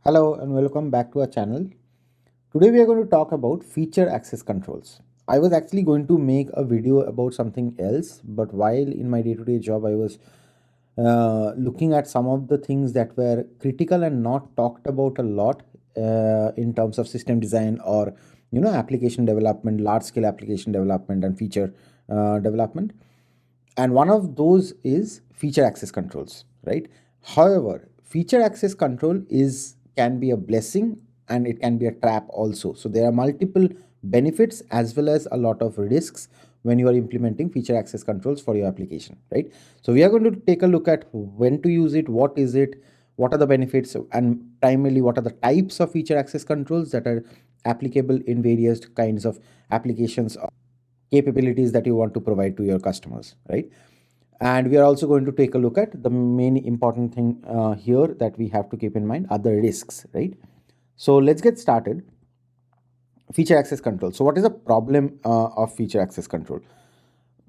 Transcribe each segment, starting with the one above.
Hello and welcome back to our channel. Today we are going to talk about feature access controls. I was actually going to make a video about something else, but while in my day-to-day job I was looking at some of the things that were critical and not talked about a lot in terms of system design or application development, large-scale application development and feature development. And one of those is feature access controls, right? However, feature access control is can be a blessing and it can be a trap also. So there are multiple benefits as well as a lot of risks when you are implementing feature access controls for your application, right? So we are going to take a look at when to use it, what is it, what are the benefits, and primarily what are the types of feature access controls that are applicable in various kinds of applications capabilities that you want to provide to your customers, right? And we are also going to take a look at the main important thing here that we have to keep in mind are the risks, right? So let's get started. Feature access control. So what is the problem of feature access control?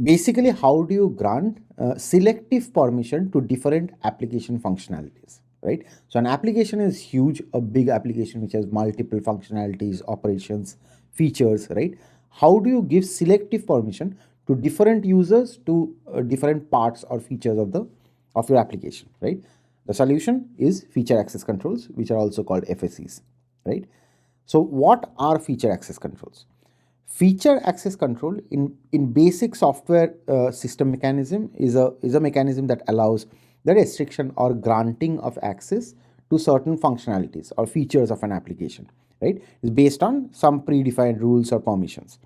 Basically, how do you grant selective permission to different application functionalities, right? So an application is huge, a big application which has multiple functionalities, operations, features, right? How do you give selective permission to different users to different parts or features of your application, right? The solution is feature access controls, which are also called FACs, right? So what are feature access controls? Feature access control in basic software system mechanism is a mechanism that allows the restriction or granting of access to certain functionalities or features of an application, right? It's based on some predefined rules or permissions.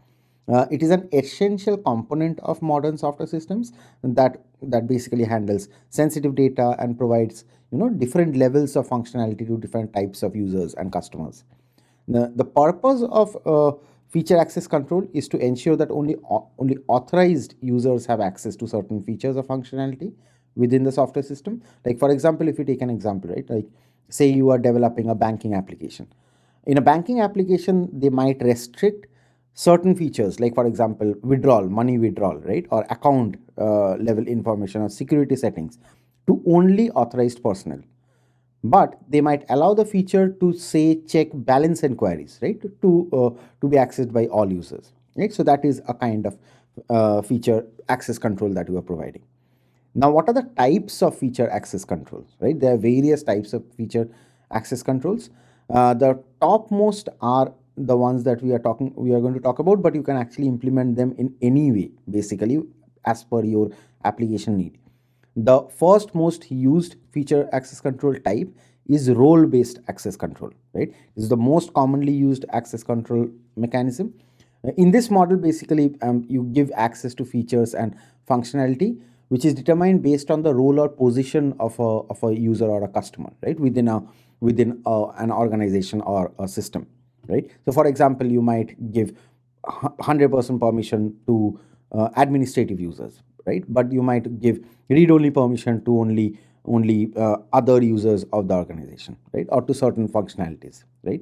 It is an essential component of modern software systems that basically handles sensitive data and provides different levels of functionality to different types of users and customers. The purpose of feature access control is to ensure that only authorized users have access to certain features or functionality within the software system. Like for example, if you take an example, right? Like say you are developing a banking application. In a banking application, they might restrict certain features, like for example, withdrawal, money withdrawal, right? Or account level information or security settings to only authorized personnel, but they might allow the feature to say check balance inquiries, right, to be accessed by all users, right? So that is a kind of feature access control that you are providing. Now what are the types of feature access controls, right? There are various types of feature access controls. The topmost are the ones that we are going to talk about, but you can actually implement them in any way, basically as per your application need. The first most used feature access control type is role based access control, right? This is the most commonly used access control mechanism. In this model, basically, you give access to features and functionality which is determined based on the role or position of a user or a customer, right? Within an organization or a system, right? So for example, you might give 100% permission to administrative users, right? But you might give read-only permission to only other users of the organization, right? Or to certain functionalities, right?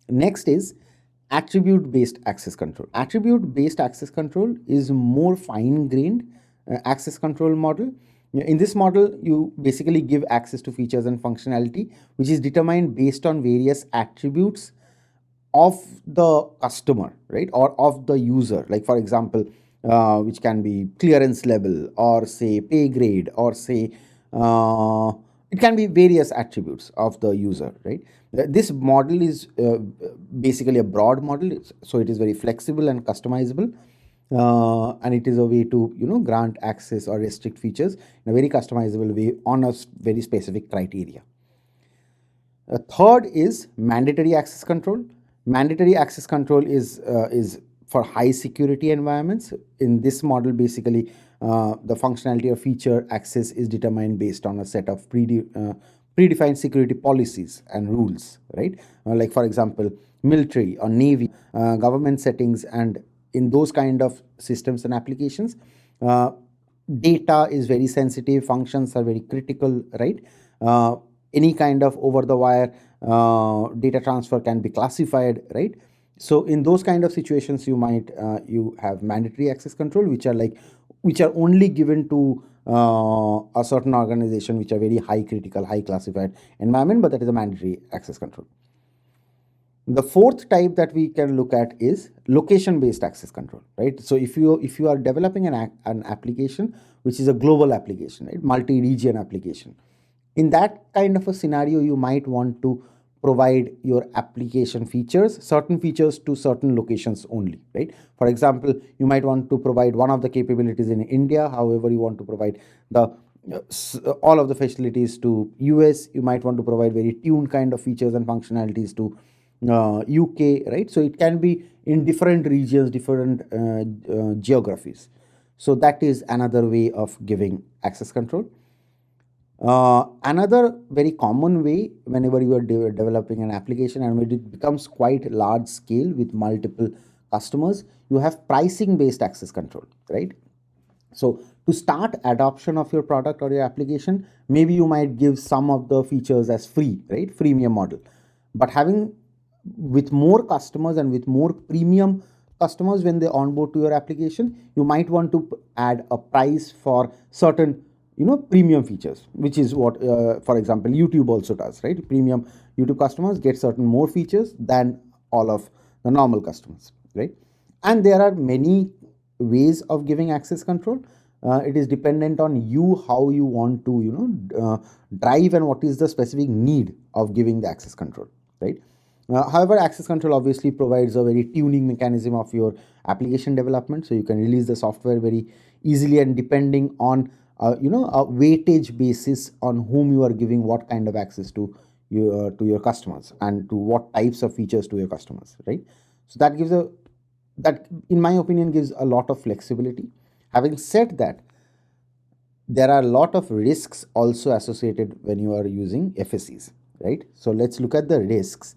Next is attribute based access control. Attribute based access control is more fine grained access control model. In this model, you basically give access to features and functionality which is determined based on various attributes of the customer, right, or of the user. Like for example, which can be clearance level or say pay grade or say it can be various attributes of the user, right? This model is basically a broad model, so it is very flexible and customizable, and it is a way to grant access or restrict features in a very customizable way on a very specific criteria. Third is mandatory access control. Mandatory access control is for high security environments. In this model, basically, the functionality or feature access is determined based on a set of predefined security policies and rules, right? Like for example, military or navy, government settings, and in those kind of systems and applications, data is very sensitive, functions are very critical, right? Any kind of over the wire data transfer can be classified, right? So in those kind of situations, you might you have mandatory access control, which are only given to a certain organization, which are very high critical, high classified environment, but that is a mandatory access control. The fourth type that we can look at is location based access control, right? So if you are developing an application which is a global application, right, multi region application, in that kind of a scenario you might want to provide your application features, certain features, to certain locations only, right? For example, you might want to provide one of the capabilities in India, however you want to provide the all of the facilities to US. You might want to provide very tuned kind of features and functionalities to UK, right? So it can be in different regions, different geographies. So that is another way of giving access control. Another very common way, whenever you are developing an application and when it becomes quite large scale with multiple customers, you have pricing based access control, right? So to start adoption of your product or your application, maybe you might give some of the features as free, right? Freemium model. But having with more customers and with more premium customers, when they onboard to your application, you might want to add a price for certain premium features, which is what for example YouTube also does, right? Premium YouTube customers get certain more features than all of the normal customers, right? And there are many ways of giving access control. It is dependent on you how you want to drive and what is the specific need of giving the access control, right? However, access control obviously provides a very tuning mechanism of your application development, so you can release the software very easily and depending on a weightage basis on whom you are giving what kind of access to your customers and to what types of features to your customers, right? So that in my opinion gives a lot of flexibility. Having said that, there are a lot of risks also associated when you are using FSCs, right? So let's look at the risks.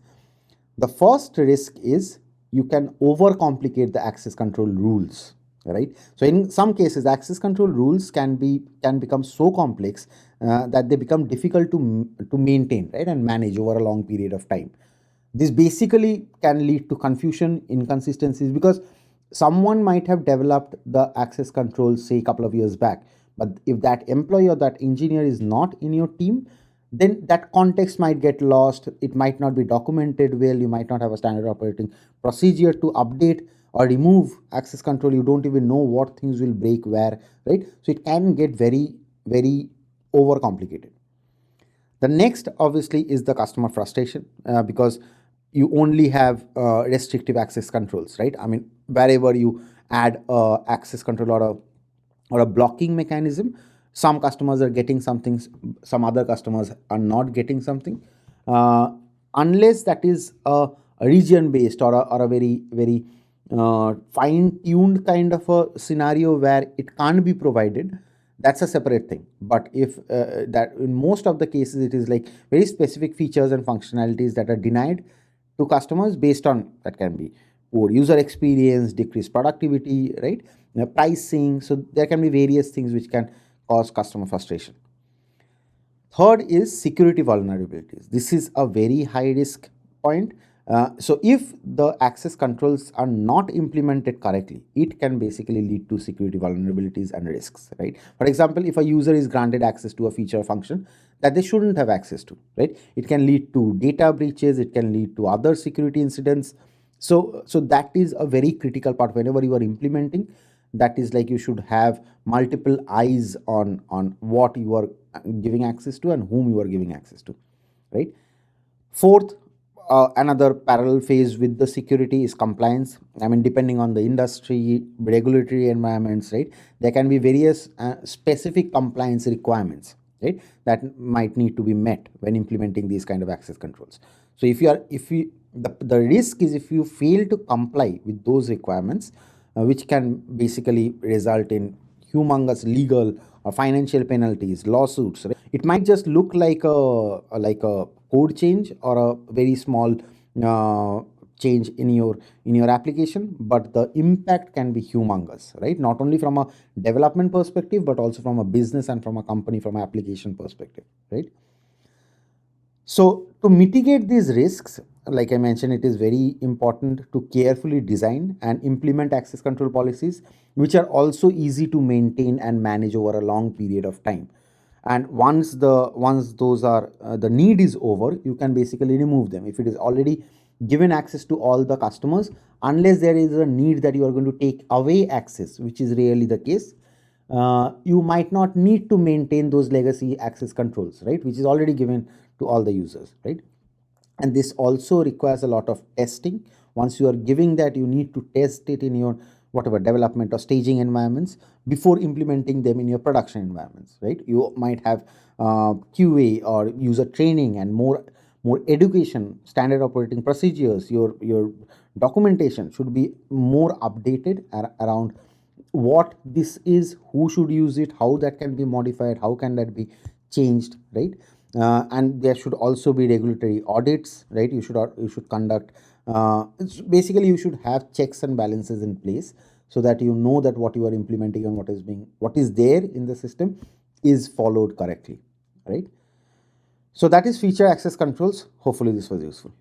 The first risk is you can overcomplicate the access control rules, right? So in some cases, access control rules can become so complex that they become difficult to maintain, right, and manage over a long period of time. This basically can lead to confusion, inconsistencies, because someone might have developed the access control say a couple of years back, but if that employee or that engineer is not in your team, then that context might get lost. It might not be documented well. You might not have a standard operating procedure to update or remove access control. You don't even know what things will break where, right? So it can get very, very overcomplicated. The next obviously is the customer frustration, because you only have restrictive access controls, right? I mean, wherever you add access control or a blocking mechanism, some customers are getting something, some other customers are not getting something, uh, unless that is a region based or a very very fine tuned kind of a scenario where it can't be provided. That's a separate thing. But if that in most of the cases it is like very specific features and functionalities that are denied to customers based on, that can be poor user experience, decreased productivity, right? Pricing. So there can be various things which can cause customer frustration. Third is security vulnerabilities. This is a very high risk point. So if the access controls are not implemented correctly, it can basically lead to security vulnerabilities and risks, right? For example, if a user is granted access to a feature or function that they shouldn't have access to, right? It can lead to data breaches, it can lead to other security incidents. So that is a very critical part whenever you are implementing. That is like you should have multiple eyes on what you are giving access to and whom you are giving access to, right? Fourth, another parallel phase with the security is compliance. I mean, depending on the industry, regulatory environments, right, there can be various specific compliance requirements, right, that might need to be met when implementing these kind of access controls. So if you the risk is if you fail to comply with those requirements, which can basically result in humongous legal or financial penalties, lawsuits, right? It might just look like a code change or a very small uh, change in your application, but the impact can be humongous, right? Not only from a development perspective, but also from a business and from a company, from an application perspective, right? So to mitigate these risks, like I mentioned, it is very important to carefully design and implement access control policies, which are also easy to maintain and manage over a long period of time. And once those are the need is over, you can basically remove them. If it is already given access to all the customers, unless there is a need that you are going to take away access, which is rarely the case, you might not need to maintain those legacy access controls, right, which is already given to all the users, right? And this also requires a lot of testing. Once you are giving that, you need to test it in your whatever development or staging environments before implementing them in your production environments, right? You might have QA or user training and more education, standard operating procedures. Your documentation should be more updated around what this is, who should use it, how that can be modified, how can that be changed, right? And there should also be regulatory audits, right? You should conduct basically you should have checks and balances in place, so that you know that what you are implementing and what is there in the system is followed correctly, right? So that is feature access controls. Hopefully this was useful.